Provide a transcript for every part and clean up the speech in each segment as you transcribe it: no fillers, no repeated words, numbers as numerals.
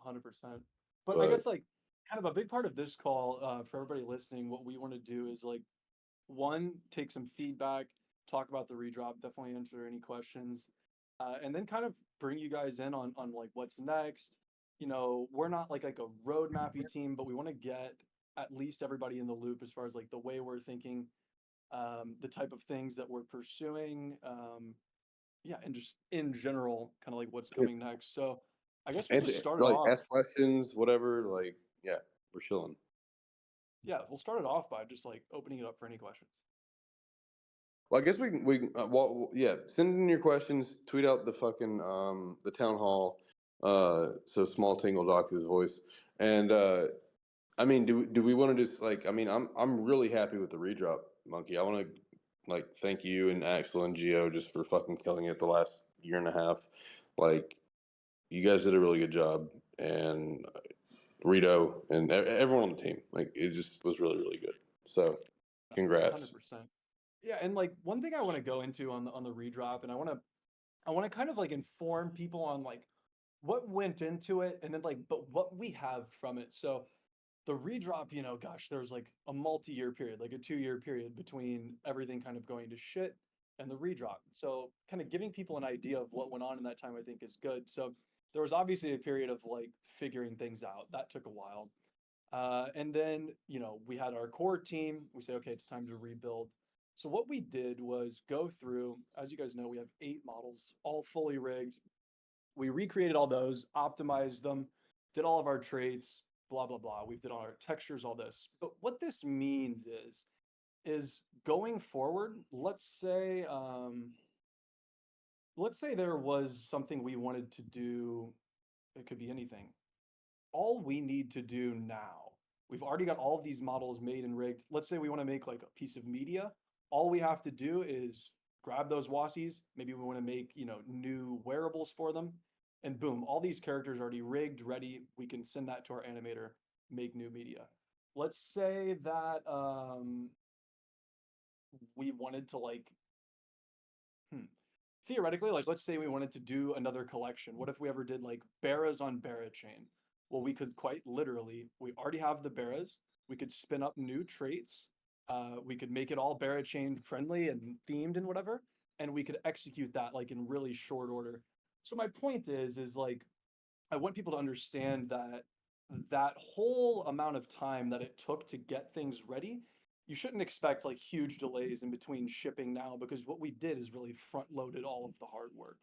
100%. But I But guess like kind of a big part of this call for everybody listening, what we want to do is like one, take some feedback, talk about the redrop, definitely answer any questions, and then kind of bring you guys in on like what's next. We're not like a roadmappy team, but we want to get at least everybody in the loop as far as like the way we're thinking, the type of things that we're pursuing, yeah, and just in general, kind of like what's can coming next. So I guess we'll and just to, start it like off. ask questions, whatever. Like, yeah, we're chilling. Yeah, we'll start it off by just like opening it up for any questions. Well, I guess well, yeah, send in your questions, tweet out the fucking the town hall, so Small Tingle docs his voice. And I mean, do we want to just like, I mean, I'm really happy with the redrop, Monkey. I want to like thank you and Axel and Geo just for fucking killing it the last year and a half. Like, you guys did a really good job, and Rito and everyone on the team. Like, it just was really really good. So, congrats. 100%. Yeah, and like one thing I want to go into on the redrop, and I want to kind of like inform people on like what went into it, and then like but what we have from it. So the redrop, gosh, there's like a multi-year period, like a 2-year period between everything kind of going to shit and the redrop. So kind of giving people an idea of what went on in that time, I think is good. So there was obviously a period of like figuring things out. That took a while. And then, we had our core team. We say, okay, it's time to rebuild. So what we did was go through, as you guys know, we have 8 models, all fully rigged. We recreated all those, optimized them, did all of our traits, blah, blah, blah. We've did all our textures, all this. But what this means is going forward, let's say there was something we wanted to do. It could be anything. All we need to do now, we've already got all of these models made and rigged. Let's say we want to make like a piece of media. All we have to do is grab those Wassies. Maybe we want to make, new wearables for them. And boom, all these characters already rigged, ready. We can send that to our animator, make new media. Let's say that we wanted to like, hmm, theoretically, like let's say we wanted to do another collection. What if we ever did like Barras on Barachain? Well, we could quite literally, we already have the Barras. We could spin up new traits. We could make it all Barachain friendly and themed and whatever. And we could execute that like in really short order. So my point is like I want people to understand that that whole amount of time that it took to get things ready, you shouldn't expect like huge delays in between shipping now because what we did is really front loaded all of the hard work.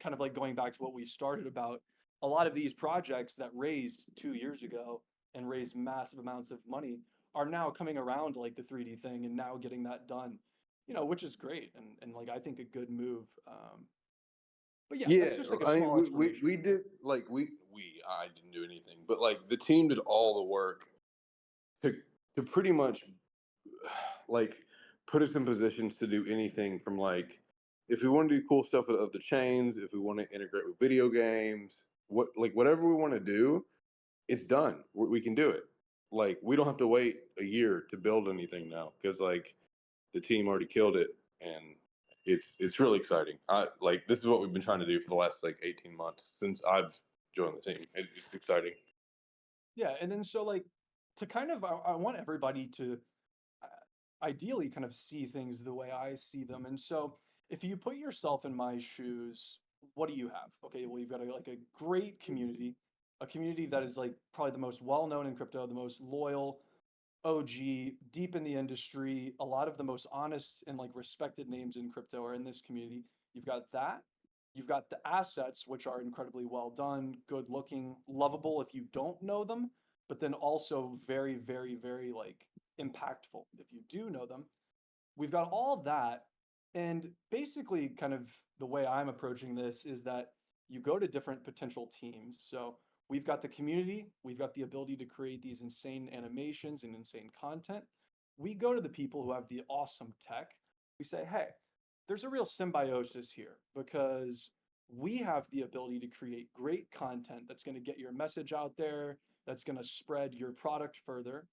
Kind of like going back to what we started about, a lot of these projects that raised 2 years ago and raised massive amounts of money are now coming around to like the 3D thing and now getting that done, which is great and like I think a good move. But yeah, Yeah, that's just like a I mean, small explanation. we did like I didn't do anything, but like the team did all the work to to pretty much like put us in positions to do anything from like if we want to do cool stuff of the chains, if we want to integrate with video games, whatever we want to do, it's done. We can do it. Like we don't have to wait a year to build anything now because like the team already killed it and it's really exciting. I like this is what we've been trying to do for the last like 18 months since I've joined the team. It's exciting. Yeah, and then so like to kind of I want everybody to ideally kind of see things the way I see them. And so if you put yourself in my shoes, what do you have? Okay, well you've got like a great community, a community that is like probably the most well-known in crypto, the most loyal, OG, deep in the industry, a lot of the most honest and like respected names in crypto are in this community. You've got that. You've got the assets, which are incredibly well done, good looking, lovable if you don't know them, but then also very, very, very like impactful if you do know them. We've got all that. And basically, kind of the way I'm approaching this is that you go to different potential teams. So we've got the community, we've got the ability to create these insane animations and insane content. We go to the people who have the awesome tech. We say, hey, there's a real symbiosis here because we have the ability to create great content that's going to get your message out there, that's going to spread your product further.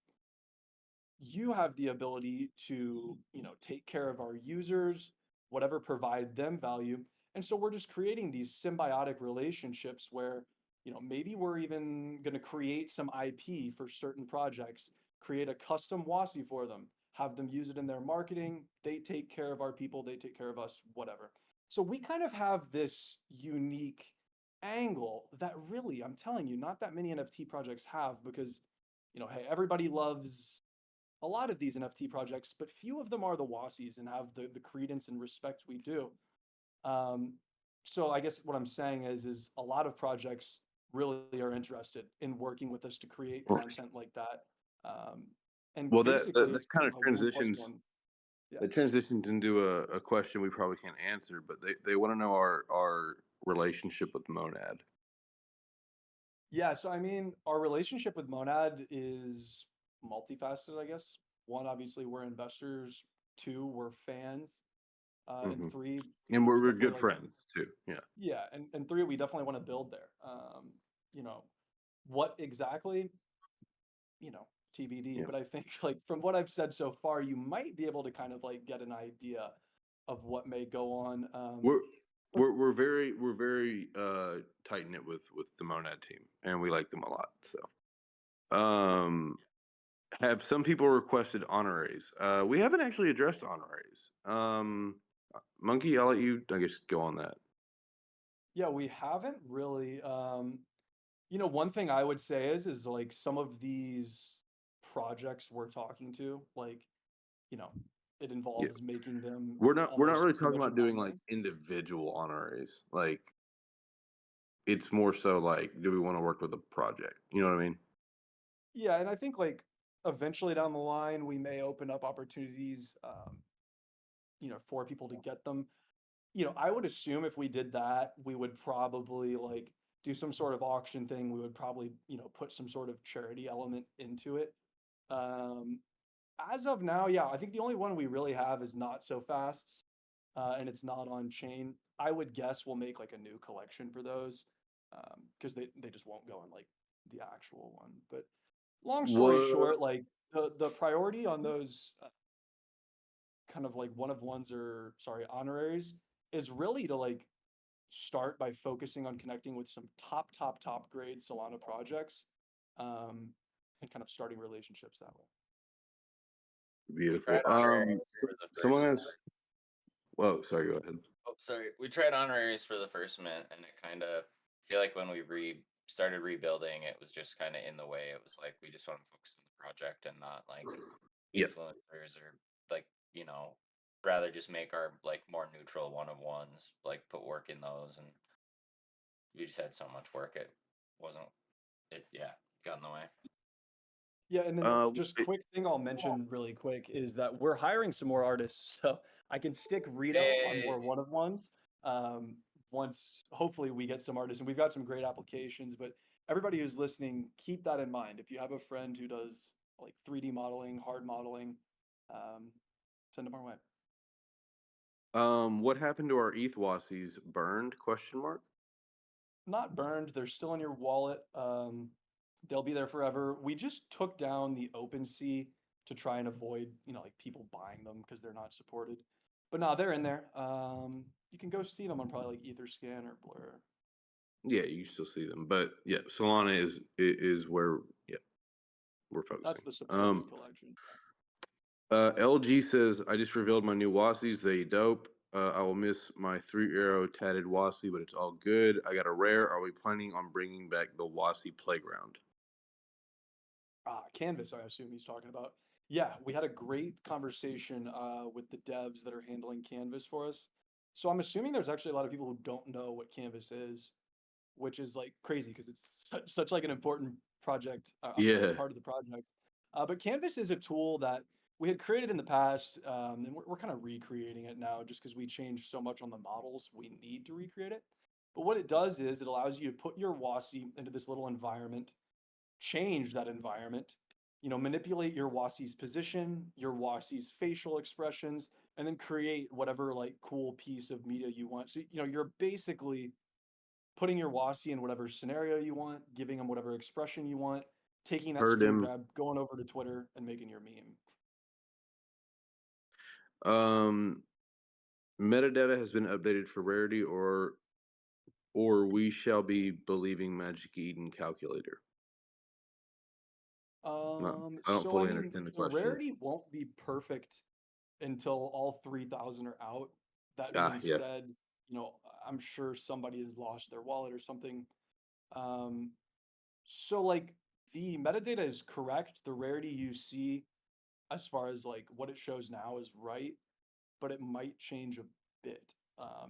You have the ability to, take care of our users, whatever provide them value. And so we're just creating these symbiotic relationships where maybe we're even going to create some IP for certain projects, create a custom Wassie for them, have them use it in their marketing. They take care of our people, they take care of us, whatever. So we kind of have this unique angle that really, I'm telling you, not that many NFT projects have because, hey, everybody loves a lot of these NFT projects, but few of them are the Wassies and have the credence and respect we do. Um, so I guess what I'm saying is a lot of projects really are interested in working with us to create content like that. Um, and Well, basically, that it's kind of a one plus one. Yeah. that transitions into a question we probably can't answer, but they want to know our relationship with Monad. Yeah. So, I mean, our relationship with Monad is multifaceted, I guess. One, obviously, we're investors. Two, we're fans. And Hmm. three, And we we're definitely good like, friends too. Yeah. yeah. And three, we definitely want to build there. You know, what exactly? TBD. Yeah. But I think like from what I've said so far, you might be able to kind of like get an idea of what may go on. We're But we're very tight knit with the Monad team, and we like them a lot. So, yeah, have some people requested honoraries? We haven't actually addressed honoraries. Monkey, I'll let you, I guess, go on that. yeah, we haven't really. One thing I would say is like some of these projects we're talking to, like, you know, it Yeah, involves making them we're not almost really too talking much about about doing like them. individual honoraries. Like it's more so like, do we want to work with a project? You know what I mean? Yeah, and I think like eventually down the line we may open up opportunities, for people to get them. I would assume if we did that, we would probably like do some sort of auction thing. We would probably, put some sort of charity element into it. Um, as of now, yeah, I think the only one we really have is Not So Fasts, and it's not on chain. I would guess we'll make like a new collection for those, because they just won't go in like the actual one. But long story What? short, like the priority on those kind of like one of ones or sorry honoraries is really to like start by focusing on connecting with some top grade Solana projects, um, and kind of starting relationships that way. We Beautiful. tried honoraries for the Someone first has. Well, sorry. Go ahead. Oh, sorry. We tried honoraries for the first mint, and it kind of feel like when we started rebuilding, it was just kind of in the way. It was like we just want to focus on the project and not like Yep. influencers or like you know rather just make our like more neutral one of ones, like put work in those, and we just had so much work it wasn't it yeah got in the way. Yeah, and then Uh, just it- quick thing I'll mention really quick is that we're hiring some more artists, so I can stick Rito on Yay. more one of ones. Um, Once hopefully we get some artists, and we've got some great applications. But everybody who's listening, keep that in mind. If you have a friend who does like 3D modeling, hard modeling, um, send them our way. what happened to our ETH Wassies? Burned? Question mark. Not burned. They're still in your wallet. They'll be there forever. We just took down the OpenSea to try and avoid, like people buying them because they're not supported. But no, they're in there. You can go see them on probably like Etherscan or Blur. Yeah, you still see them, but yeah, Solana is where we're That's focusing. the supported collection. LG says, I just revealed my new Wassies. They dope. I will miss my 3 arrow tatted Wassie, but it's all good. I got a rare. Are we planning on bringing back the Wassie playground? Canvas, I assume he's talking about. Yeah, we had a great conversation with the devs that are handling Canvas for us. So I'm assuming there's actually a lot of people who don't know what Canvas is, which is like crazy because it's such like an important project, I'm sorry, Yeah. part of the project. But Canvas is a tool that we had created in the past, and we're kind of recreating it now just because we changed so much on the models, we need to recreate it. But what it does is it allows you to put your Wassie into this little environment, change that environment, manipulate your Wassie's position, your Wassie's facial expressions, and then create whatever like cool piece of media you want. So, you're basically putting your Wassie in whatever scenario you want, giving them whatever expression you want, taking that Heard screen him. grab, going over to Twitter, and making your meme. Metadata has been updated for rarity or or we shall be believing Magic Eden calculator. No, I don't So I fully mean, understand the the question. rarity won't be perfect until all 3,000 are out. That Ah, being yeah. said, I'm sure somebody has lost their wallet or something. Um, so like the metadata is correct. The rarity you see as far as like what it shows now is right, but it might change a bit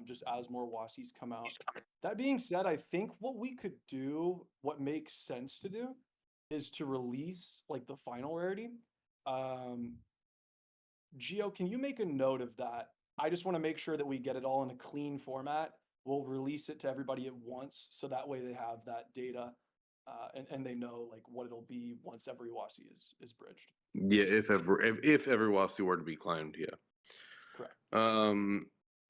just as more Wassies come out. That being said, I think what we could do, what makes sense to do, is to release like the final rarity. Um, Geo, can you make a note of that? I just want to make sure that we get it all in a clean format. We'll release it to everybody at once, so that way they have that data, and they know like what it'll be once every Wassie is bridged. Yeah, if ever Wasi were to be claimed, yeah. Correct.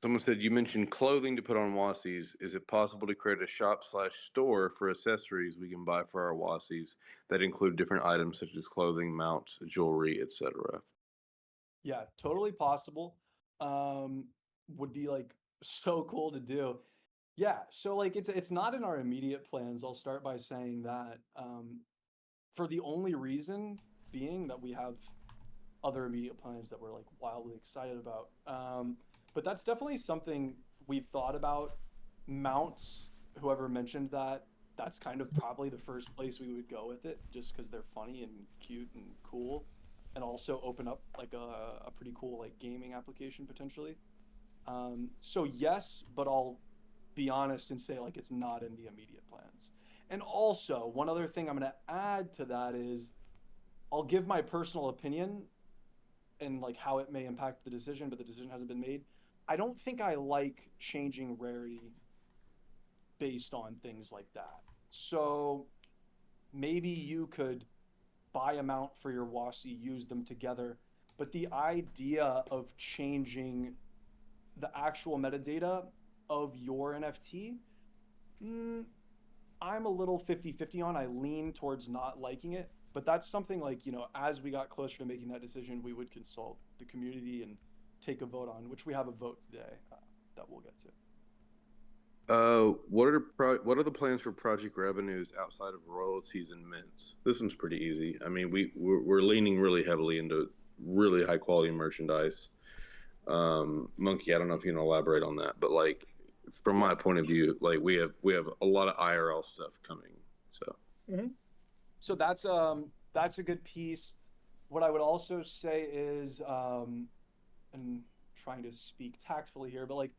Someone said you mentioned clothing to put on Wasies. Is it possible to create a shop/store for accessories we can buy for our Wasies that include different items such as clothing, mounts, jewelry, etc.? Yeah, totally possible. Um, would be like so cool to do. Yeah, so like it's not in our immediate plans. I'll start by saying that for the only reason being that we have other immediate plans that we're like wildly excited about. But that's definitely something we've thought about. Mounts, whoever mentioned that, that's kind of probably the first place we would go with it, just because they're funny and cute and cool, and also open up like a pretty cool like gaming application potentially. So yes, but I'll be honest and say like it's not in the immediate plans. And also, one other thing I'm going to add to that is I'll give my personal opinion and like how it may impact the decision, but the decision hasn't been made. I don't think I like changing rarity based on things like that. So maybe you could buy a mount for your Wassie, use them together, but the idea of changing the actual metadata of your NFT, mm, I'm a little 50-50 on. I lean towards not liking it, but that's something like, as we got closer to making that decision, we would consult the community and take a vote on, which we have a vote today that we'll get to. What are the plans for project revenues outside of royalties and mints? This one's pretty easy. I mean, we're leaning really heavily into really high quality merchandise. Monkey, I don't know if you can elaborate on that, but like from Yeah. my point of view, like we have a lot of IRL stuff coming. So Mhm. So that's a good piece. What I would also say is, and trying to speak tactfully here, but like,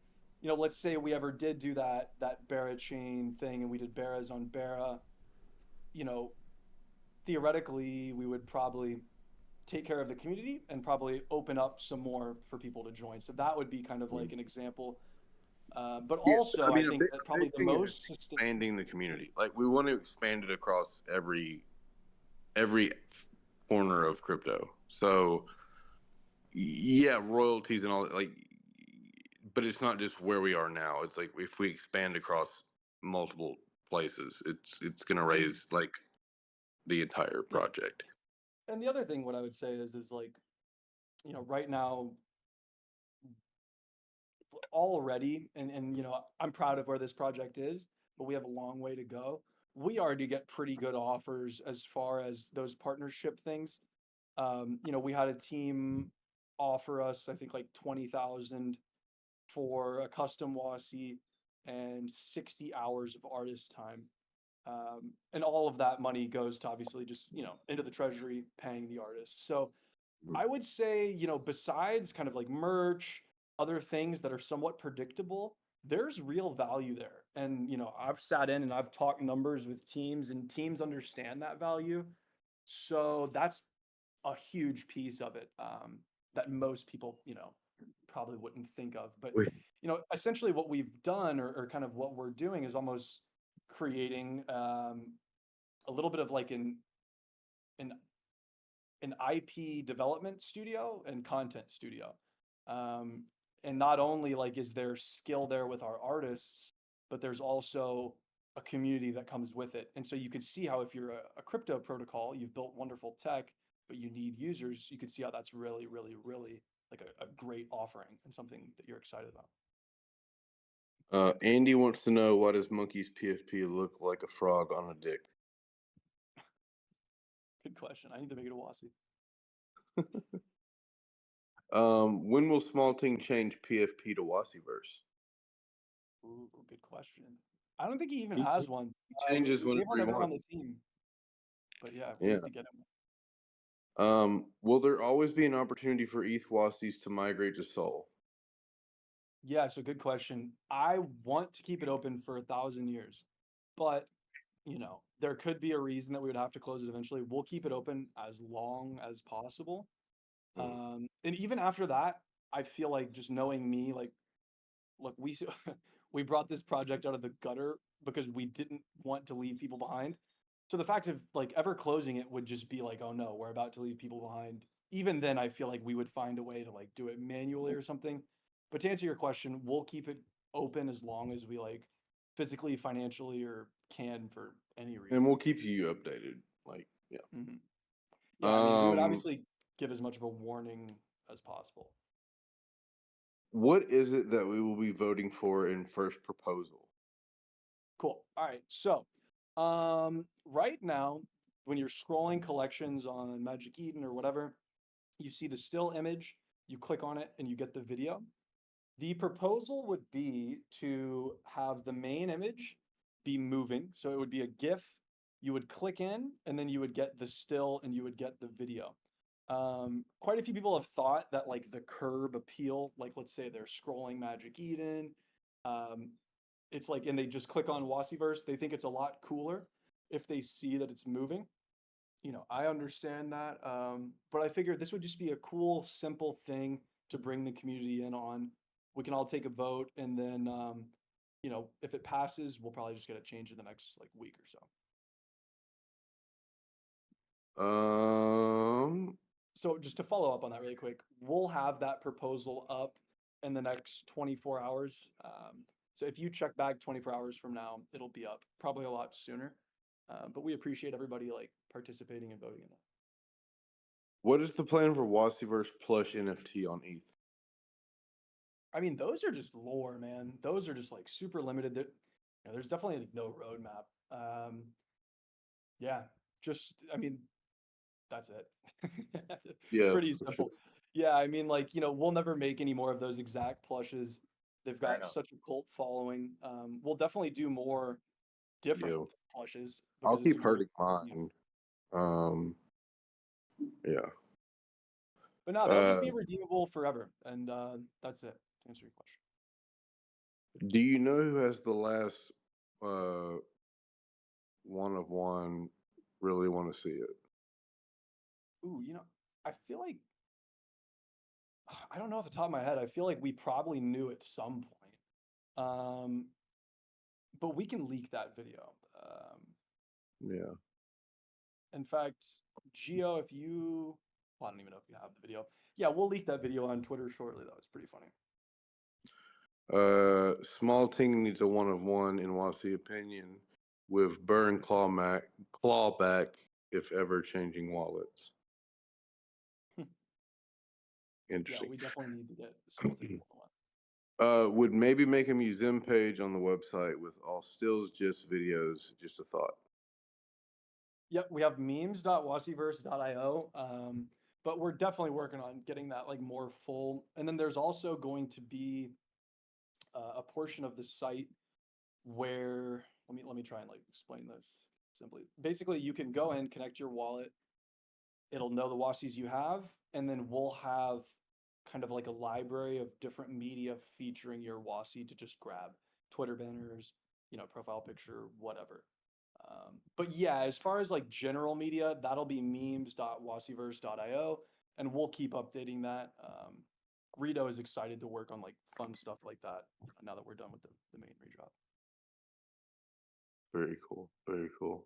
let's say we ever did do that Bara chain thing and we did Baras on Bara, you know, theoretically we would probably take care of the community and probably open up some more for people to join. So that would be kind of like an example. But yeah, I also, I mean, think that a big probably the thing is most expanding the community. Like we want to expand it across every corner of crypto. So yeah, royalties and all that, like, but it's not just where we are now. It's like if we expand across multiple places, it's gonna and raise like the entire yeah, project. and the other thing, what I would say is like, right now already, and I'm proud of where this project is, but we have a long way to go. We already get pretty good offers as far as those partnership things. We had a team offer us, I think, like 20,000 for a custom Wassie and 60 hours of artist time. And all of that money goes to obviously just, into the treasury paying the artists. So I would say, besides kind of like merch, other things that are somewhat predictable, there's real value there. And, I've sat in and I've talked numbers with teams, and teams understand that value. So that's a huge piece of it that most people, probably wouldn't think of. But, We, essentially what we've done or kind of what we're doing is almost creating a little bit of like an an IP development studio and content studio. Um, and not only like is there skill there with our artists, but there's also a community that comes with it. And so you can see how if you're a crypto protocol, you've built wonderful tech, but you need users, you can see how that's really, really, really like a great offering and something that you're excited about. Andy wants to know, why does Monkey's PFP look like a frog on a dick? Good question. I need to make it a Wassie. When will Small Ting change PFP to Wassieverse? Ooh, good question. I don't think he even He has one. changes Dave whenever will he never on the wants. team, but yeah, we Yeah. need to get him. Will there always be an opportunity for ETH Wassies to migrate to Sol? Yeah, so good question. I want to keep it open for 1,000 years, but there could be a reason that we would have to close it eventually. We'll keep it open as long as possible. And even after that, I feel like, just knowing me, like, look, we brought this project out of the gutter because we didn't want to leave people behind. So the fact of like ever closing it would just be like, oh no, we're about to leave people behind. Even then, I feel like we would find a way to like do it manually or something. But to answer your question, we'll keep it open as long as we like physically, financially, or can for any And reason. we'll keep you updated. Like, yeah. Yeah, I mean, we would obviously give as much of a warning as possible. What is it that we will be voting for in first proposal? Cool. All right. So, right now, when you're scrolling collections on Magic Eden or whatever, you see the still image, you click on it, and you get the video. The proposal would be to have the main image be moving. So it would be a GIF. You would click in, and then you would get the still, and you would get the video. Quite a few people have thought that like the curb appeal, like let's say they're scrolling Magic Eden, um, it's like, and they just click on Wassieverse, they think it's a lot cooler if they see that it's moving. I understand that, but I figured this would just be a cool, simple thing to bring the community in on. We can all take a vote, and then, if it passes, we'll probably just get it changed in the next like week or so. So just to follow up on that really quick, we'll have that proposal up in the next 24 hours. So if you check back 24 hours from now, it'll be up probably a lot sooner. But we appreciate everybody like participating and voting in that. What is the plan for Wassieverse plush NFT on ETH? I mean, those are just lore, man. Those are just like super limited. There's definitely like, no roadmap. Yeah, I mean, that's it. Yeah, Pretty for sure. simple. Yeah, I mean, like, we'll never make any more of those exact plushes. They've Fair got enough. such a cult following. We'll definitely do more different Yeah. plushes I'll because it's keep more, hurting mine. Yeah. but no, they'll just be redeemable forever. And that's it, to answer your question. Do you know who has the last one of one? Really want to see it. Ooh, I feel like, I don't know off the top of my head. I feel like we probably knew at some point. But we can leak that video. Yeah. In fact, Geo, well, I don't even know if you have the video. Yeah, we'll leak that video on Twitter shortly, though. It's pretty funny. Small Ting needs a one of one in Wassie opinion, with burn clawback if ever changing wallets. Yeah, Interesting. we definitely need to get Small Ting 101. Would maybe make a museum page on the website with all stills, just videos. Just a thought. Yep, we have memes.wassieverse.io, but we're definitely working on getting that like more full. And then there's also going to be a portion of the site where, let me try and like explain this simply. Basically, you can go in, connect your wallet. It'll know the Wassies you have, and then we'll have kind of like a library of different media featuring your Wassie to just grab. Twitter banners, profile picture, whatever. But yeah, as far as like general media, that'll be memes.wassieverse.io, and we'll keep updating that. Rito is excited to work on like fun stuff like that now that we're done with the main redrop. Very cool. Very cool.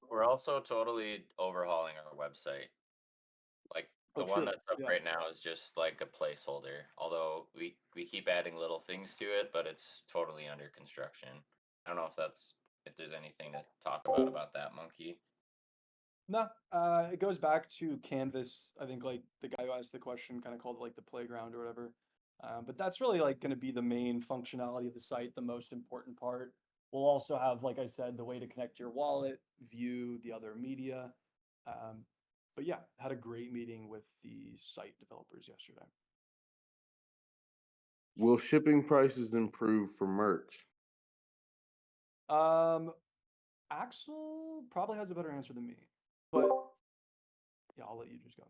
We're also totally overhauling our website. Like the one that's up right now is just like a placeholder. Although we keep adding little things to it, but it's totally under construction. I don't know if there's anything to talk about that, Monkey. No, it goes back to Canvas. I think like the guy who asked the question kind of called it like the playground or whatever. But that's really like going to be the main functionality of the site, the most important part. We'll also have, like I said, the way to connect your wallet, view the other media. Um, but yeah, had a great meeting with the site developers yesterday. Will shipping prices improve for merch? Um, Axel probably has a better answer than me, but yeah, I'll let you just go.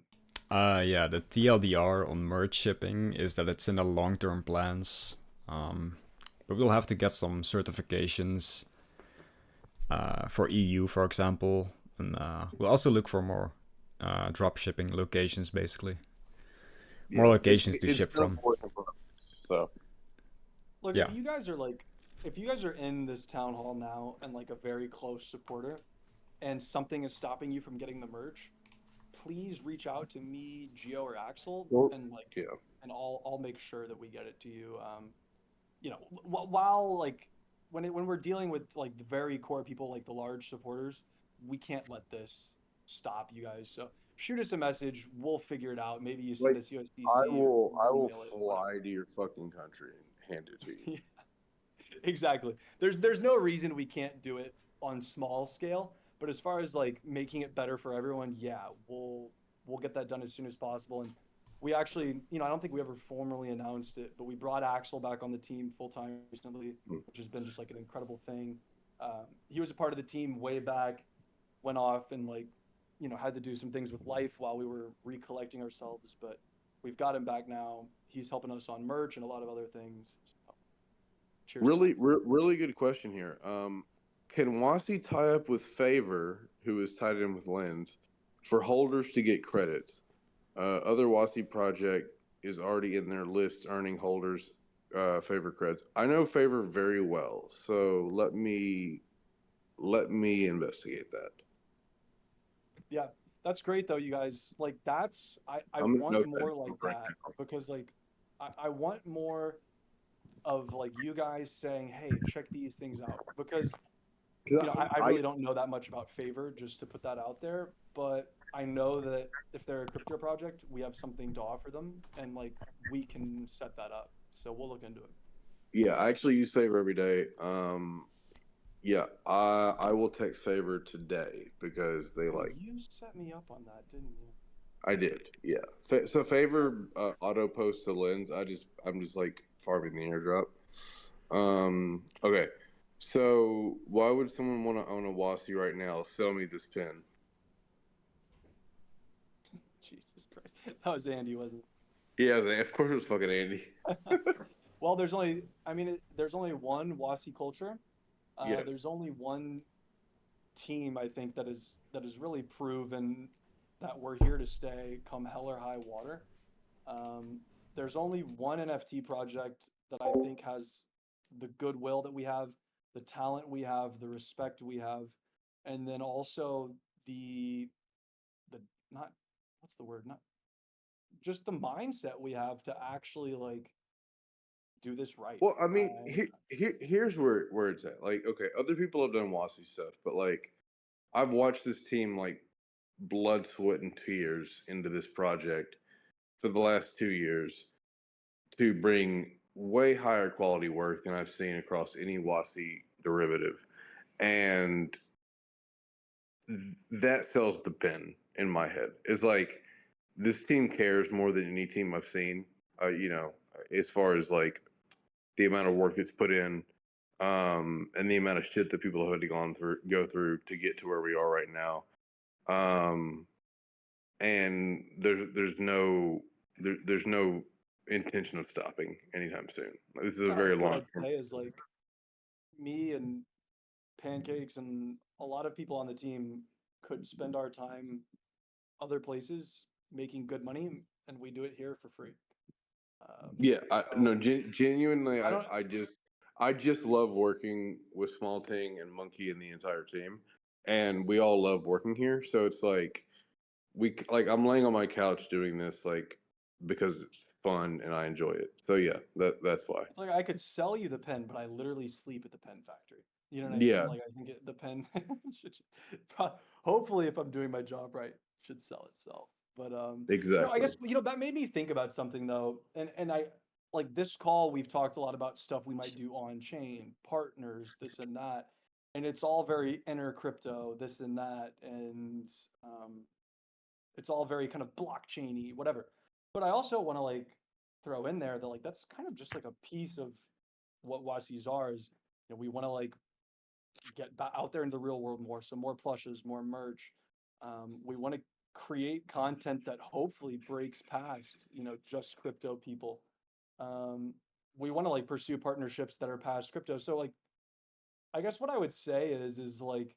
Yeah, the TLDR on merch shipping is that it's in the long-term plans. But we'll have to get some certifications for EU, for example, and we'll also look for more drop shipping locations, basically. More locations to ship still from. a work in progress, so Look, Yeah. if you guys are in this town hall now and like a very close supporter, and something is stopping you from getting the merch, please reach out to me, Gio, or Axel, Well, and like, yeah. and I'll make sure that we get it to you. You know, while like when we're dealing with like the very core people, like the large supporters, we can't let this stop you guys. So shoot us a message. We'll figure it out. Maybe you send Like us USDC I or will email it, fly whatever. to your fucking country and hand it to you. Exactly. There's no reason we can't do it on small scale, but as far as like making it better for everyone, yeah, we'll get that done as soon as possible. And we actually, I don't think we ever formally announced it, but we brought Axel back on the team full time recently, Mm. which has been just like an incredible thing. He was a part of the team way back, went off and like, had to do some things with life while we were recollecting ourselves, but we've got him back now. He's helping us on merch and a lot of other things. So, cheers to Really, Axel. really good question here. Can Wassie tie up with Favor, who is tied in with Lens, for holders to get credits? Other Wassie project is already in their list, earning holders Favor creds. I know Favor very well, so let me investigate that. Yeah, that's great though, you guys. Like I I'm gonna want note that more like right that now. because like I want more of like you guys saying, hey, check these things out. Because, 'Cause I really don't know that much about Favor, just to put that out there, but I know that if they're a crypto project, we have something to offer them and like we can set that up. So we'll look into it. Yeah, I actually use Favor every day. Yeah, I will text Favor today because they Oh, like you set me up on that, didn't you? I did. Yeah. So Favor auto post to Lens. I'm just like farming the airdrop. Okay. So why would someone want to own a Wassie right now? Sell me this pin. Jesus Christ. That was Andy, wasn't Yeah, of course it was fucking Andy. it? Well, there's only one Wasi culture. Yeah. There's only one team I think that is really proven that we're here to stay come hell or high water. Um, there's only one NFT project that I think has the goodwill that we have, the talent we have, the respect we have, and then also the not what's the word? Not just the mindset we have to actually like do this right. Well, I mean, here's where it's at. Like, okay, other people have done Wassie stuff, but like, I've watched this team like blood, sweat, and tears into this project for the last 2 years to bring way higher quality work than I've seen across any Wassie derivative. And that sells the pin in my head. It's like this team cares more than any team I've seen, as far as like the amount of work that's put in, and the amount of shit that people have had to go through to get to where we are right now. And there's no intention of stopping anytime soon. This is a No, I very think what long I'd term. say is like me and Pancakes and a lot of people on the team could spend our time other places making good money, and we do it here for free. Yeah, no, So genuinely, I don't. I just love working with Small Ting and Monkey and the entire team, and we all love working here. So it's like like I'm laying on my couch doing this like because it's fun and I enjoy it. So yeah, that's why. It's like I could sell you the pen, but I literally sleep at the pen factory. You know what I mean? Yeah, Like I think the pen should, hopefully, if I'm doing my job right, should sell itself. But I exactly. guess that made me think about something though, and like this call, we've talked a lot about stuff we might do on chain, partners, this and that, and it's all very inner crypto, this and that, and it's all very kind of blockchainy, whatever. But I also want to like throw in there that like that's kind of just like a piece of what Wassie's are is, you know, we want to like get out there in the real world more, so more plushes, more merch. We want to create content that hopefully breaks past, you know, just crypto people. Um, we want to like pursue partnerships that are past crypto. So like, I guess what I would say is like,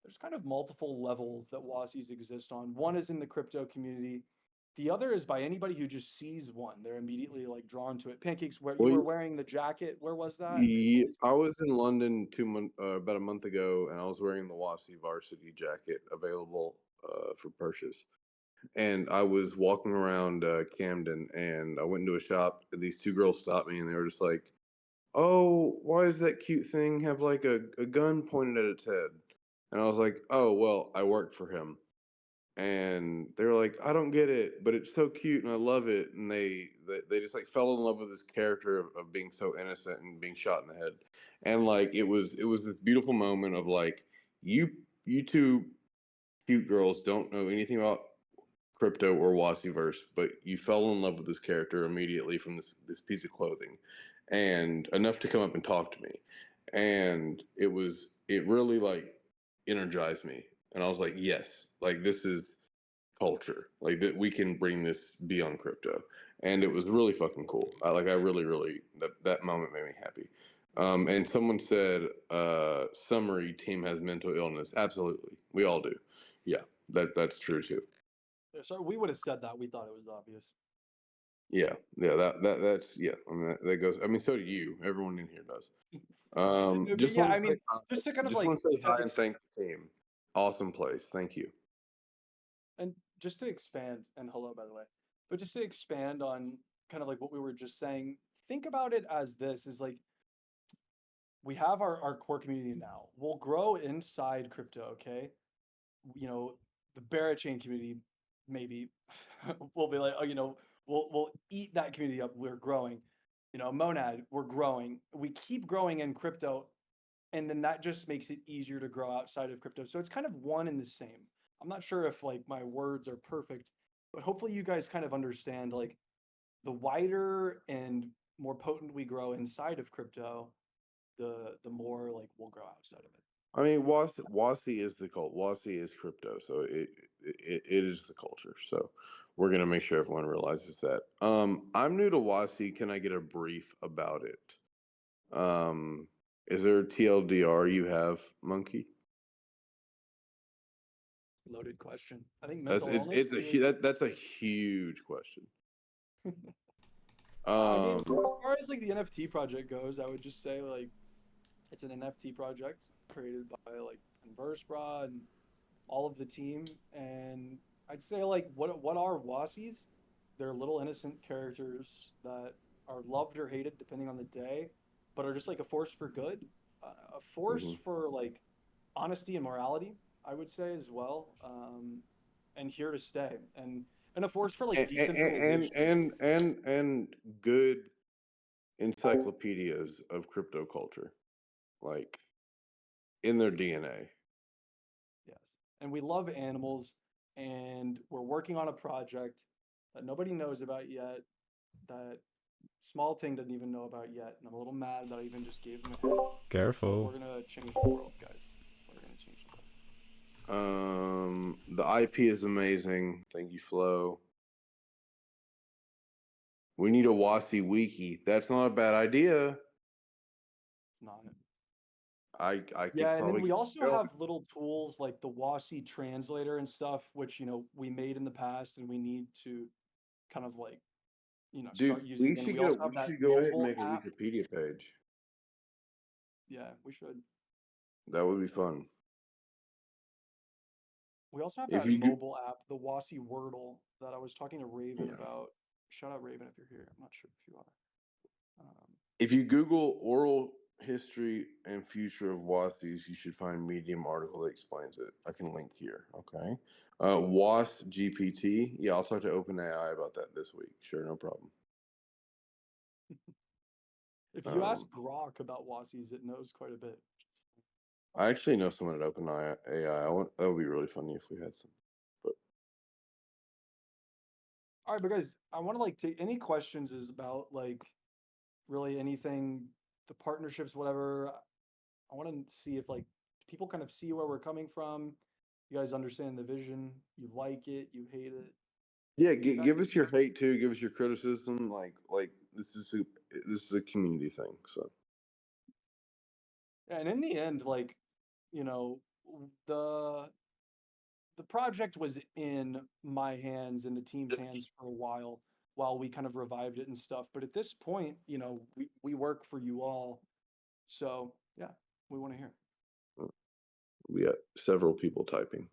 there's kind of multiple levels that Wassies exist on. One is in the crypto community. The other is by anybody who just sees one. They're immediately like drawn to it. Pancakes, where you Well, were wearing the jacket, where was that? yeah, I was in London about a month ago, and I was wearing the Wassie varsity jacket available for purchase. And I was walking around Camden, and I went into a shop, and these two girls stopped me, and they were just like, "Oh, why does that cute thing have like a gun pointed at its head?" And I was like, "Oh, well, I work for him." And they were like, "I don't get it, but it's so cute and I love it." And they just like fell in love with this character of being so innocent and being shot in the head. And like it was this beautiful moment of like you two cute girls don't know anything about crypto or Wassieverse, but you fell in love with this character immediately from this piece of clothing, and enough to come up and talk to me, and it really like energized me, and I was like, yes, like this is culture, like that we can bring this beyond crypto, and it was really fucking cool. I really that moment made me happy. And someone said, summary team has mental illness. Absolutely, we all do. Yeah, that's true too. So we would have said that. We thought it was obvious. Yeah, yeah, that's yeah. I mean, that goes. I mean, so do you. Everyone in here does. No, but Just yeah, want I to say mean, hi. just to kind of Just like want to say to hi and thank the team. Awesome place. Thank you. and just to expand, and hello by the way, but just to expand on kind of like what we were just saying, think about it as this is like we have our core community now. We'll grow inside crypto, okay? You know, the Barachain community, maybe we'll be like, oh, you know, we'll eat that community up. We're growing. You know, Monad, we're growing. We keep growing in crypto, and then that just makes it easier to grow outside of crypto. So it's kind of one and the same. I'm not sure if like my words are perfect, but hopefully you guys kind of understand like the wider and more potent we grow inside of crypto, the more like we'll grow outside of it. I mean, Wassie is the cult. Wassie is crypto, so it is the culture. So we're gonna make sure everyone realizes that. I'm new to Wassie. Can I get a brief about it? Is there a TLDR you have, Monkey? Loaded question. I think That's mental illness is that's a huge question. I mean, Um, as far as like the NFT project goes, I would just say like it's an NFT project created by like Conversebra and all of the team. And I'd say like what are Wassies? They're little innocent characters that are loved or hated depending on the day, but are just like a force for good, a force mhm. for like honesty and morality, I would say as well, and here to stay, and a force for like and and decentralization. and good encyclopedias of crypto culture, like in their DNA. Yes. And we love animals, and we're working on a project that nobody knows about yet, that Small Ting doesn't even know about yet. And I'm a little mad that I even just gave them a hint, but Careful. we're gonna change the world, guys. We're gonna change the world. The IP is amazing. Thank you, Flo. We need a Wassie wiki. That's not a bad idea. It's not. I Yeah, could and then probably we also build. have little tools like the Wassie translator and stuff, which you know we made in the past, and we need to kind of like Dude, start using again. We also have we that should go ahead and mobile make a app. Wikipedia page. Yeah, we should. That would be fun. We also have If that you go, mobile app, the Wassie Wordle, that I was talking to Raven yeah. about. Shout out Raven if you're here. I'm not sure if you are. If you Google oral history and future of Wassies, you should find Medium article that explains it. I can link here. Okay. Was GPT. Yeah, I'll talk to OpenAI about that this week. Sure, no problem. If you ask Um, Grok about Wassies, it knows quite a bit. I actually know someone at OpenAI. That would be really funny if we had some. But All right, but guys, I want to like take any questions is about like really anything, the partnerships, whatever. I want to see if like people kind of see where we're coming from. You guys understand the vision. You like it. You hate it. yeah, Feedback give is us your hate too. Give us your criticism. Like this is a community thing. So and in the end, like, you know, the the project was in my hands and the team's hands for a while we kind of revived it and stuff. But at this point, you know, we work for you all. So yeah, we want to hear. we got several people typing.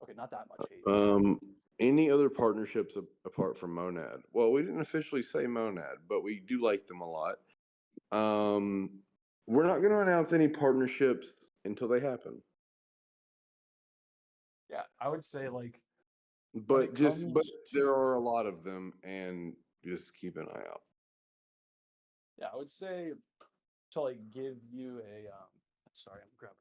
Okay, not that much hate. Any other partnerships apart from Monad? Well, we didn't officially say Monad, but we do like them a lot. We're not going to announce any partnerships until they happen. Yeah, I would say like when But it but comes there to, are a lot of them, and just keep an eye out. yeah, I would say to like give you a sorry, I'm grabbing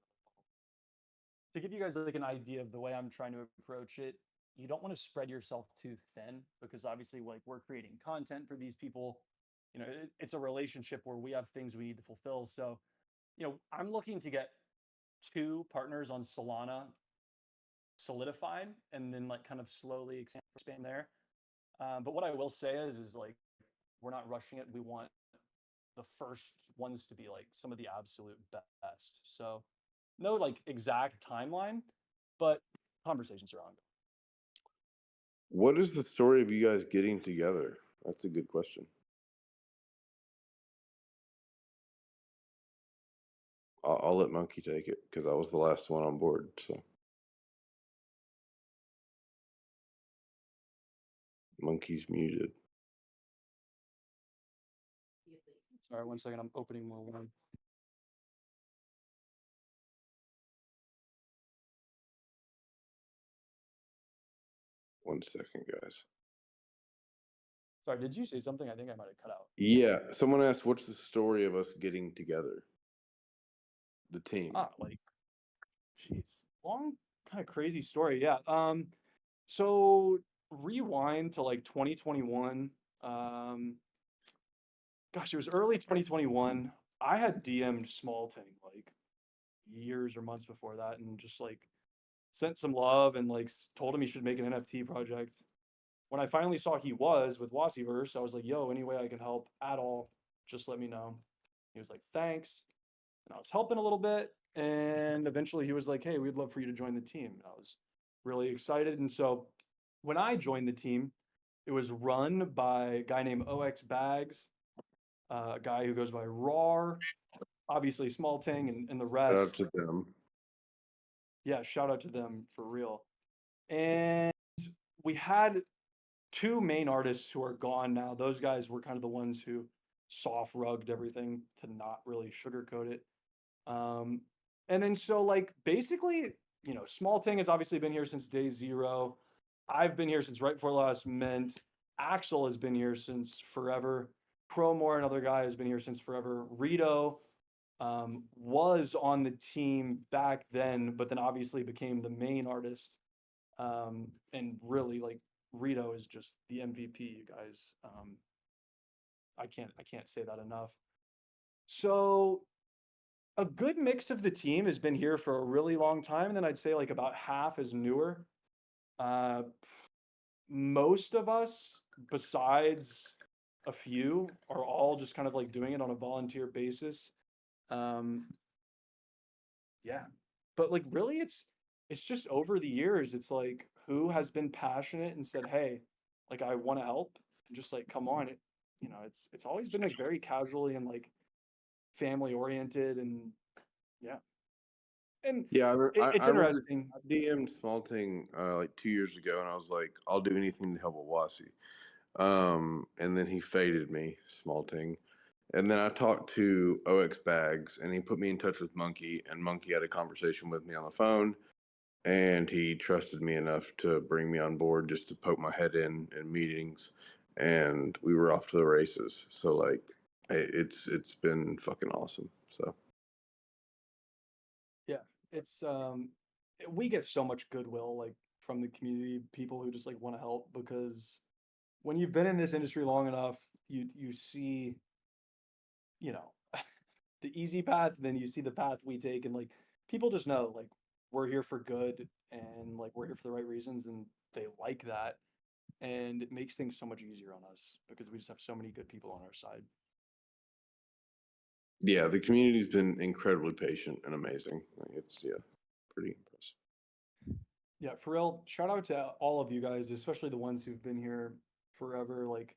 to give you guys like an idea of the way I'm trying to approach it. You don't want to spread yourself too thin because obviously like we're creating content for these people. You know, it's a relationship where we have things we need to fulfill. So, you know, I'm looking to get 2 partners on Solana solidified and then like kind of slowly expand there. But what I will say is like we're not rushing it. We want the first ones to be like some of the absolute best. So no like exact timeline, but conversations are ongoing. What is the story of you guys getting together? That's a good question. I'll let Monkey take it because I was the last one on board. So Monkey's muted. Sorry, 1 second. I'm opening more wine. One second, guys. Sorry, did you say something? I think I might have cut out. Yeah, someone asked, "What's the story of us getting together?" The team. Like, jeez, long, kind of crazy story. Yeah. So rewind to like 2021. Gosh, it was early 2021. I had DM'd Smallting like years or months before that, and just like sent some love and like told him he should make an NFT project. When I finally saw he was with Wassieverse, I was like, "Yo, any way I can help at all, just let me know." He was like, "Thanks," and I was helping a little bit, and eventually he was like, "Hey, we'd love for you to join the team." And I was really excited, and so when I joined the team, it was run by a guy named OX Bags, a guy who goes by RAR, obviously Smallting, and the Shout out rest. to them. Yeah, shout out to them for real. And we had 2 main artists who are gone now. Those guys were kind of the ones who soft rugged everything to not really sugarcoat it. Um, and then so like basically, you know, Smallting has obviously been here since day 0. I've been here since right before last mint. Axel has been here since forever. Promore, another guy, has been here since forever. Rito was on the team back then, but then obviously became the main artist. And really, like Rito is just the MVP, you guys. I can't say that enough. So a good mix of the team has been here for a really long time, and then I'd say like about half is newer. Uh, most of us, besides a few, are all just kind of like doing it on a volunteer basis. Um, yeah, but like really, it's just over the years. It's like who has been passionate and said, "Hey, like I want to help," and just like come on. It, you know, it's always been like very casually and like family oriented, and yeah, and Yeah, it's I remember interesting. I DM'd Smalting like 2 years ago, and I was like, "I'll do anything to help a Wassie." And then he faded me, Smalting. And then I talked to OX Bags, and he put me in touch with Monkey, and Monkey had a conversation with me on the phone, and he trusted me enough to bring me on board just to poke my head in meetings. and we were off to the races. So like, it's been fucking awesome. So Yeah, it's we get so much goodwill like from the community, people who just like want to help, because when you've been in this industry long enough, you see, you know, the easy path, then you see the path we take, and like people just know like we're here for good, and like we're here for the right reasons, and they like that, and it makes things so much easier on us because we just have so many good people on our side. yeah, the community's been incredibly patient and amazing. Like, it's pretty impressive. Yeah, for real, shout out to all of you guys, especially the ones who've been here forever. Like,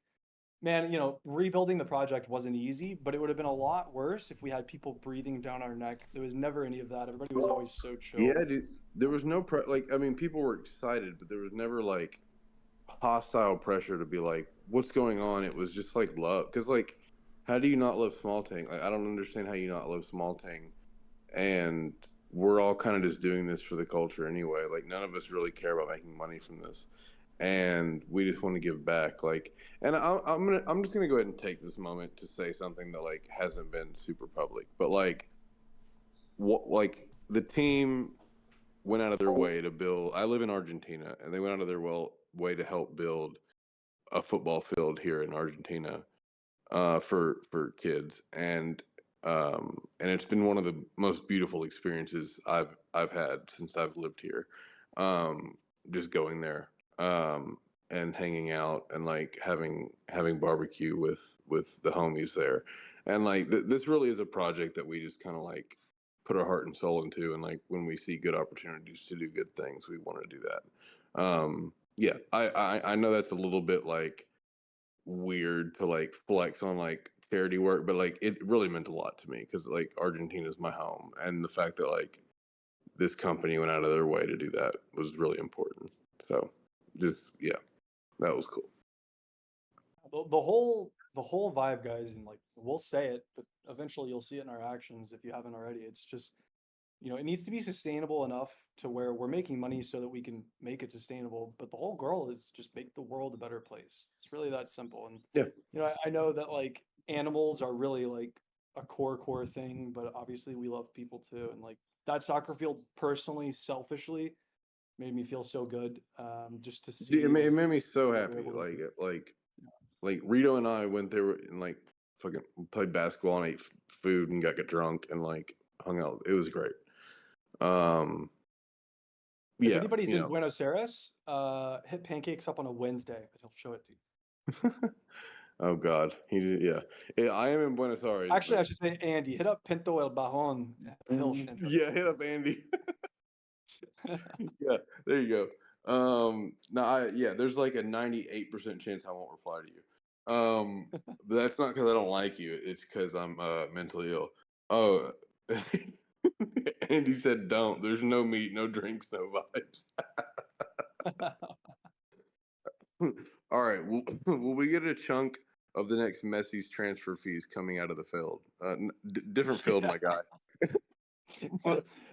man, rebuilding the project wasn't easy, but it would have been a lot worse if we had people breathing down our neck. There was never any of that. Everybody was always so chill. Yeah, dude, there was no like, I mean, people were excited, but there was never like hostile pressure to be like, what's going on? It was just like love, because like, how do you not love small tank? Like, I don't understand how you not love small tank, and we're all kind of just doing this for the culture anyway. Like, none of us really care about making money from this, and we just want to give back. Like, and I'm just gonna go ahead and take this moment to say something that like hasn't been super public, but like, what, like the team went out of their way to build. I live in Argentina, and they went out of their way to help build a football field here in Argentina, for kids, and it's been one of the most beautiful experiences I've had since I've lived here. Um, just going there, and hanging out, and like having barbecue with the homies there, and like this really is a project that we just kind of like put our heart and soul into, and like when we see good opportunities to do good things, we want to do that. Yeah, I know that's a little bit like weird to like flex on like charity work, but like it really meant a lot to me because like Argentina's my home, and the fact that like this company went out of their way to do that was really important. So just yeah, that was cool. The whole vibe, guys, and like we'll say it, but eventually you'll see it in our actions if you haven't already. It's just, it needs to be sustainable enough to where we're making money so that we can make it sustainable. But the whole goal is just make the world a better place. It's really that simple. And Yeah. I know that like animals are really like a core thing, but obviously we love people too. And like that soccer field personally, selfishly, made me feel so good. Just to see It like made me so what we're happy. able to do. Like Rito and I went there and like fucking played basketball and ate food and got drunk and like hung out. It was great. Um, If yeah, anybody's in Buenos Aires, hit Pancakes up on a Wednesday. He'll show it to you. Oh God, yeah. I am in Buenos Aires, Actually, I should say Andy. Hit up Pinto El Bajon. He'll show yeah, hit up Andy. Yeah, there you go. No, there's like a 98% chance I won't reply to you. But that's not because I don't like you. It's because I'm mentally ill. Oh, Andy said, "Don't. There's no meat, no drinks, no vibes." All right. Will we get a chunk of the next Messi's transfer fees coming out of the field? Different field, my guy.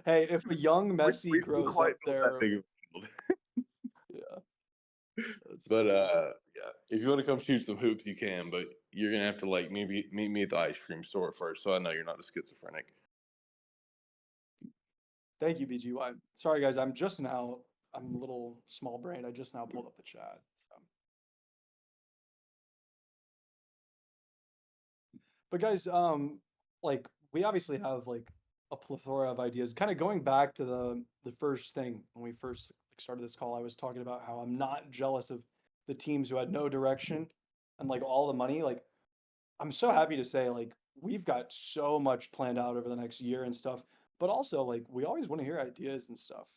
Hey, if a young Messi We grows quite up built that there, big of a field. yeah, that's But funny. yeah, if you want to come shoot some hoops, you can. But you're gonna have to like maybe meet me at the ice cream store first, so I know you're not a schizophrenic. Thank you, BGY. Sorry, guys. I'm a little small brained. I just now pulled up the chat. So. But guys, like we obviously have like a plethora of ideas. Kind of going back to the first thing when we first like, started this call, I was talking about how I'm not jealous of the teams who had no direction and like all the money. Like I'm so happy to say like we've got so much planned out over the next year and stuff. But also like we always want to hear ideas and stuff.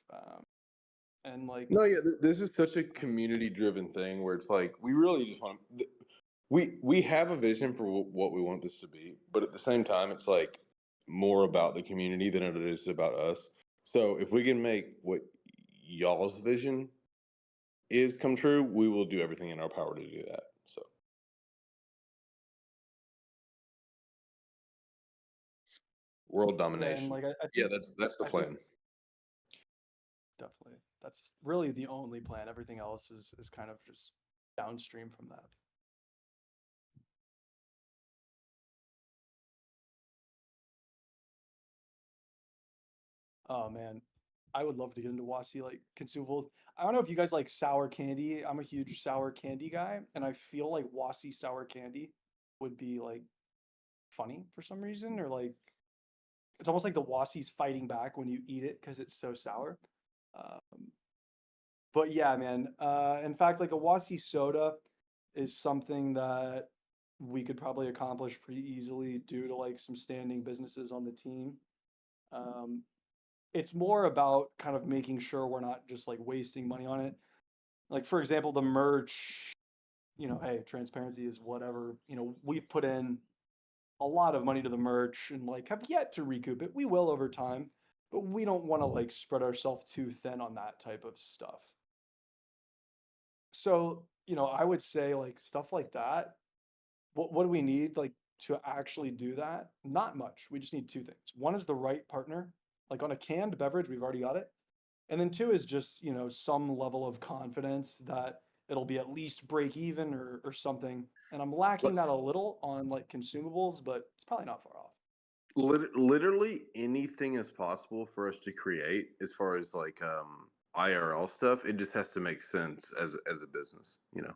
And like No, yeah, this is such a community-driven thing where it's like we really just want we have a vision for what we want this to be, but at the same time, it's like more about the community than it is about us. So if we can make what y'all's vision is come true, we will do everything in our power to do that. So world yeah, and domination. like I Yeah, think that's the I think plan. definitely that's really the only plan. Everything else is kind of just downstream from that. Oh man, I would love to get into Wassie like consumables. I don't know if you guys like sour candy. I'm a huge sour candy guy, and I feel like Wassie sour candy would be like funny for some reason, or like it's almost like the Wassie's fighting back when you eat it because it's so sour. Um, but yeah, man. In fact, like a Wassie soda is something that we could probably accomplish pretty easily due to like some standing businesses on the team. Um, it's more about kind of making sure we're not just like wasting money on it. Like for example, the merch, hey, transparency is whatever. We've put in a lot of money to the merch and like have yet to recoup it. We will over time, but we don't want to like spread ourselves too thin on that type of stuff. So, I would say like stuff like that. What do we need like to actually do that? Not much. We just need two things. One is the right partner. Like on a canned beverage, we've already got it. And then two is just, some level of confidence that it'll be at least break even or something. And I'm lacking that a little on like consumables, but it's probably not far off. Literally anything is possible for us to create as far as like IRL stuff. It just has to make sense as a business, you know.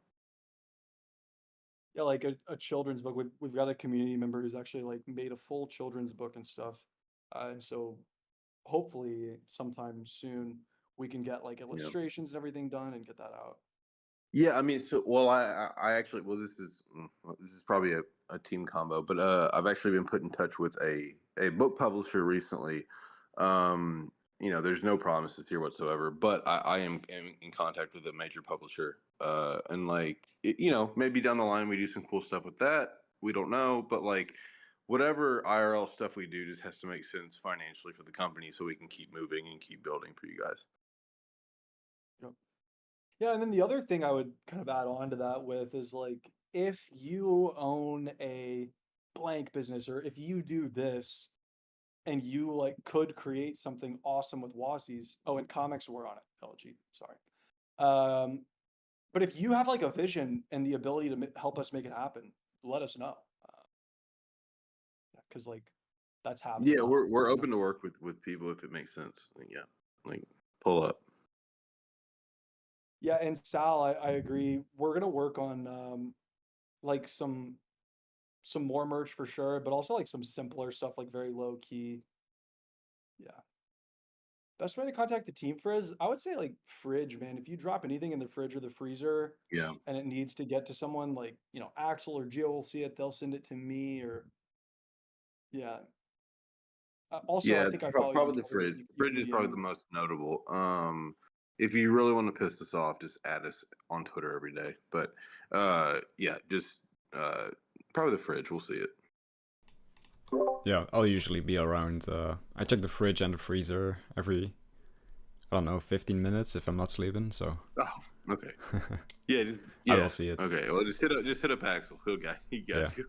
Yeah, like a children's book. We've got a community member who's actually like made a full children's book and stuff. And so hopefully sometime soon we can get like Yeah. illustrations and everything done and get that out. Yeah, I mean, so well, I actually, well, this is probably a team combo, but I've actually been put in touch with a book publisher recently. There's no promises here whatsoever, but I am in contact with a major publisher, and like, maybe down the line we do some cool stuff with that. We don't know, but like, whatever IRL stuff we do just has to make sense financially for the company, so we can keep moving and keep building for you guys. Yep. Yeah, and then the other thing I would kind of add on to that with is like if you own a blank business or if you do this and you like could create something awesome with Wassies. Oh, and comics were on it. LG, sorry. Um, but if you have like a vision and the ability to help us make it happen, let us know. Because like that's half the Yeah, battle. we're open to work with people if it makes sense. Like, yeah, like pull up. Yeah, and Sal, I agree. We're gonna work on like some more merch for sure, but also like some simpler stuff, like very low key. Yeah. Best way to contact the team, Frizz, I would say like fridge, man. If you drop anything in the fridge or the freezer Yeah, and it needs to get to someone, like, Axel or Gio will see it, they'll send it to me or yeah. Also, I yeah. think I follow you on Probably the Twitter. fridge. You Fridge can is DM probably me. the most notable. If you really want to piss us off, just add us on Twitter every day. But yeah, just uh, probably the fridge. We'll see it. Yeah, I'll usually be around. I check the fridge and the freezer every, I don't know, 15 minutes if I'm not sleeping. So Oh, okay. Yeah, I will see it. Okay, well, just hit up Axel. He got you.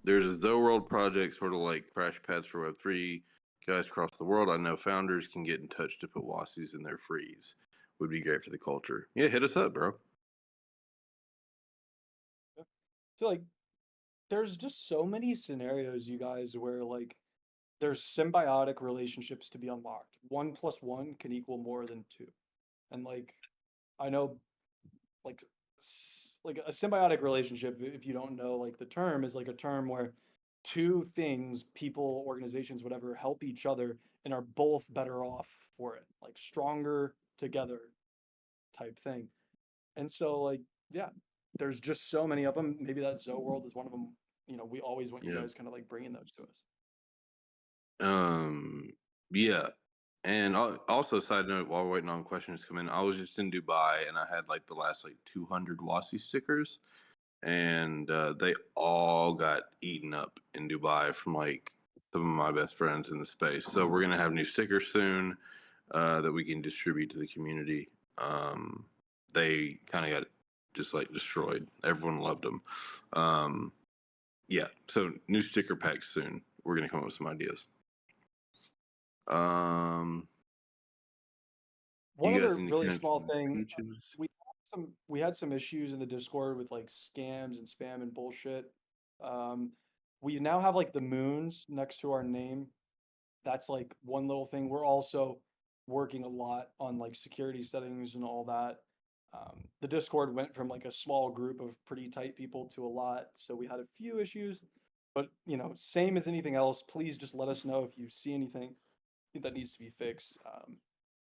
There's a Zoe World project, sort of like crash pads for Web3 guys across the world. I know founders can get in touch to put Wassies in their freeze. Would be great for the culture. Yeah, hit us up, bro. So like there's just so many scenarios, you guys, where like there's symbiotic relationships to be unlocked. 1 + 1 can equal more than two. And like I know like like a symbiotic relationship, if you don't know like the term, is like a term where two things, people, organizations, whatever, help each other and are both better off for it, like stronger together type thing. And so like yeah, there's just so many of them. Maybe that Zoe World is one of them. We always want you Yeah. guys kind of like bringing those to us. Yeah. And also, side note, while we're waiting on questions to come in, I was just in Dubai and I had like the last like 200 Wassie stickers, and they all got eaten up in Dubai from like some of my best friends in the space. So we're gonna have new stickers soon that we can distribute to the community. They kind of got just like destroyed. Everyone loved them. Yeah, so new sticker packs soon. We're gonna come up with some ideas. One You guys other need really small connections, thing, speeches. we had some issues in the Discord with like scams and spam and bullshit. Um, we now have like the moons next to our name. That's like one little thing. We're also working a lot on like security settings and all that. The Discord went from like a small group of pretty tight people to a lot, so we had a few issues. But same as anything else, please just let us know if you see anything that needs to be fixed.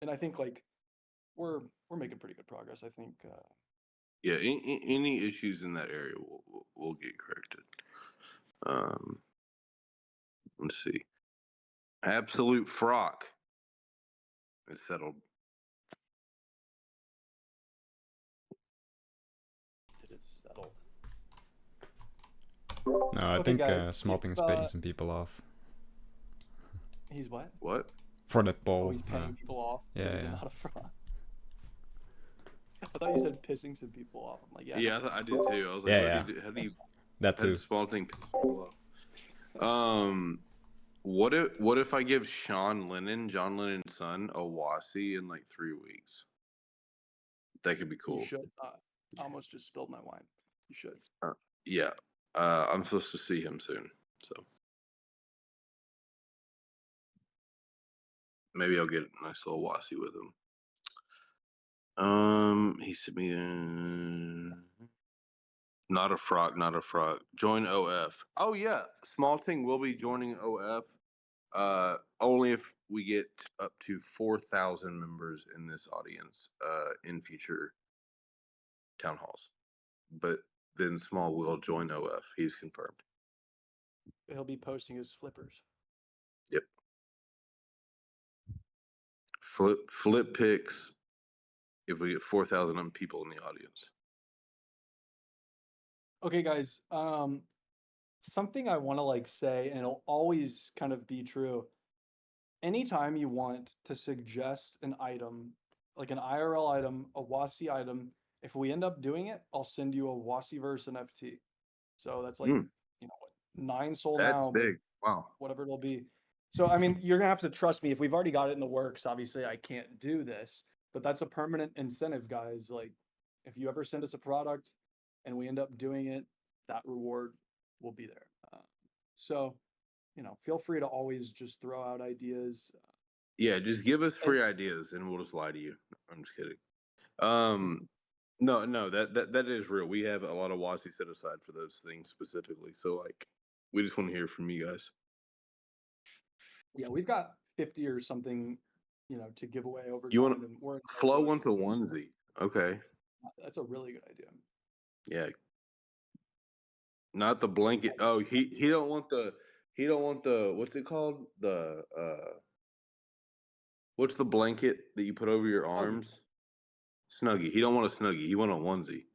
And I think like we're making pretty good progress. I think. Yeah, any issues in that area will get corrected. Let's see. Absolute Frock is settled. It is settled. No, I Okay, think guys, Smalting's if, paying some people off He's what? for that Oh, poll. he's paying people off to yeah, be yeah. not a fraud. I thought you said pissing some people off. I'm like, yeah. Yeah, I did too. I was like, Yeah, how do you that how too. does Smalting piss people off? What if I give John Lennon's son, a Wassie in like 3 weeks? That could be cool. You should. I almost just spilled my wine. You should. Yeah. I'm supposed to see him soon, so maybe I'll get a nice little Wassie with him. He sent me not a frog. Join OF. Oh yeah, Smalting will be joining OF. Only if we get up to 4,000 members in this audience in future town halls. But then Small will join OF. He's confirmed. He'll be posting his flippers. Yep. Flip picks if we get 4,000 people in the audience. Okay, guys. Something I want to like say, and it'll always kind of be true. Anytime you want to suggest an item, like an IRL item, a Wassie item, if we end up doing it, I'll send you a Wassieverse NFT. So that's like, what, 9 soul That's now, but big. Wow. whatever it'll be. So, I mean, you're gonna have to trust me. If we've already got it in the works, obviously I can't do this, but that's a permanent incentive, guys. Like, if you ever send us a product and we end up doing it, that reward will be there. So, feel free to always just throw out ideas. Yeah, just give us free ideas and we'll just lie to you. I'm just kidding. No, that is real. We have a lot of Wassie set aside for those things specifically. So like, we just want to hear from you guys. Yeah, we've got 50 or something, to give away over You time, want and we're in no Flo rush. wants a onesie. Okay. That's a really good idea. Yeah. Not the blanket. Oh, he don't want the what's it called? What's the blanket that you put over your arms? Snuggie. He don't want a snuggie. He want a onesie.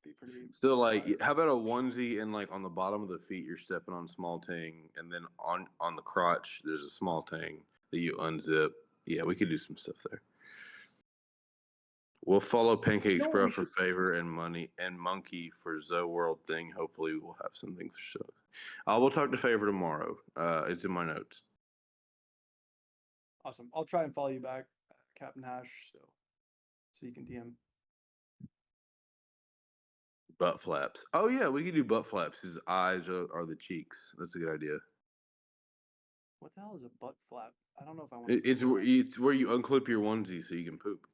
Be pretty. Still, like, how about a onesie and like on the bottom of the feet you're stepping on small ting, and then on the crotch there's a small ting that you unzip. Yeah, we could do some stuff there. We'll follow Pancake Express for favor and money and Monkey for Zoe World thing. Hopefully we'll have something for show. We'll talk to Favor tomorrow. It's in my notes. Awesome. I'll try and follow you back, Captain Hash, so you can DM. Butt flaps. Oh yeah, we could do butt flaps. His eyes are the cheeks. That's a good idea. What the hell is a butt flap? I don't know if I want. It's where you unclip your onesie so you can poop.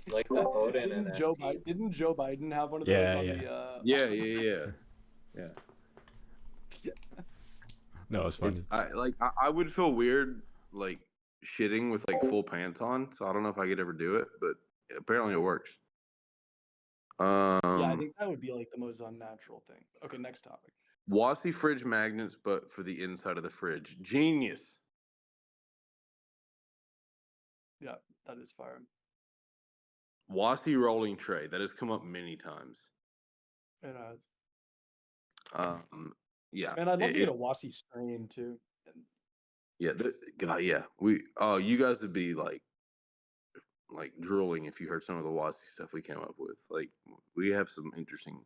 Like the Odin and didn't Joe Biden have one of those on the? Yeah. No, it's funny. I would feel weird like shitting with like full pants on, so I don't know if I could ever do it, but apparently it works. Yeah, I think that would be like the most unnatural thing. Okay, next topic. Wassie fridge magnets, but for the inside of the fridge. Genius. Yeah, that is fire. Wassie rolling tray. That has come up many times. It has. Yeah. And I'd love to get a Wassie strain too. Yeah, you guys would be like drooling if you heard some of the Wassie stuff we came up with. Like, we have some interesting.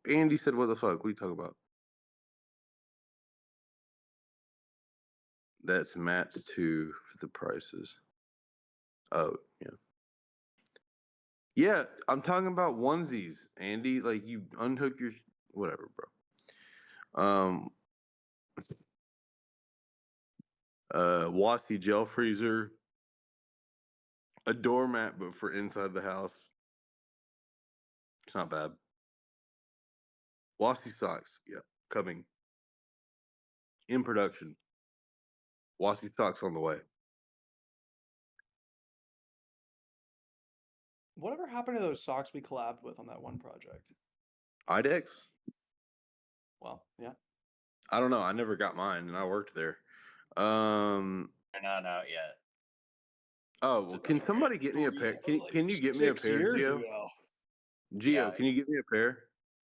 Andy said, what the fuck? What are you talking about? That's Matt's too for the prices. Oh, yeah. Yeah, I'm talking about onesies, Andy. Like you unhook your whatever, bro. Wassie gel freezer, a doormat, but for inside the house. It's not bad. Wassie socks, yeah, coming in production. Wassie socks on the way. Whatever happened to those socks we collabed with on that one project? IDEX? Well, yeah. I don't know. I never got mine, and I worked there. They're not out yet. Oh It's well, a can secret. somebody get me a pair? Can you get me a 6 pair, years Gio? ago. Gio, Yeah. can you get me a pair?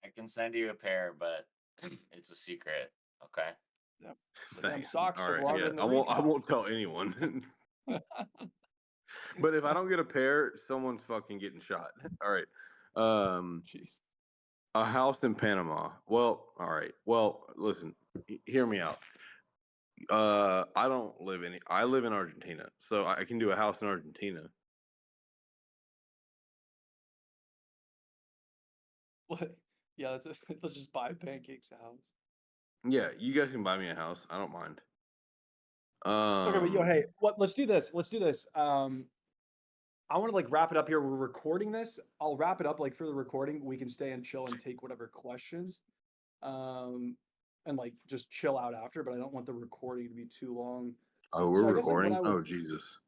I can send you a pair, but it's a secret. Okay. Yeah. The damn Thanks. socks All live right, longer yeah. than the I recap. won't tell anyone. But if I don't get a pair, someone's fucking getting shot. All right. Jeez. A house in Panama. Well, all right. Well, listen, hear me out. I live in Argentina, so I can do a house in Argentina. What? Yeah, let's just buy Pancake's house. Yeah, you guys can buy me a house. I don't mind. Okay, but hey, let's do this. Let's do this. I want to like wrap it up here. We're recording this. I'll wrap it up like for the recording. We can stay and chill and take whatever questions. And like just chill out after, but I don't want the recording to be too long. Oh, we're So I guess like what recording. I would Oh, Jesus.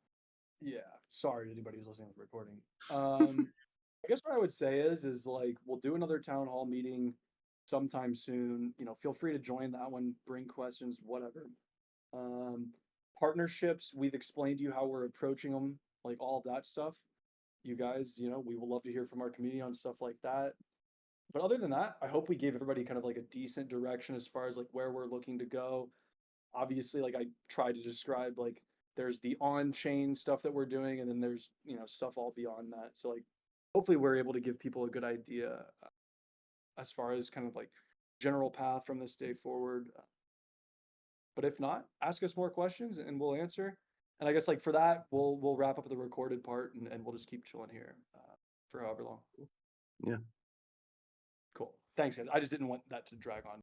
Yeah, sorry to anybody who's listening to the recording. I guess what I would say is like we'll do another town hall meeting sometime soon. You know, feel free to join that one, bring questions, whatever. Um, Partnerships, we've explained to you how we're approaching them, like all of that stuff. You guys, you know, we will love to hear from our community on stuff like that. But other than that, I hope we gave everybody kind of like a decent direction as far as like where we're looking to go. Obviously, like I tried to describe, like there's the on-chain stuff that we're doing, and then there's, you know, stuff all beyond that. So like hopefully we're able to give people a good idea as far as kind of like general path from this day forward. But if not, ask us more questions and we'll answer. And I guess like for that, we'll wrap up the recorded part and we'll just keep chilling here for however long. Yeah. Cool. Thanks, guys. I just didn't want that to drag on.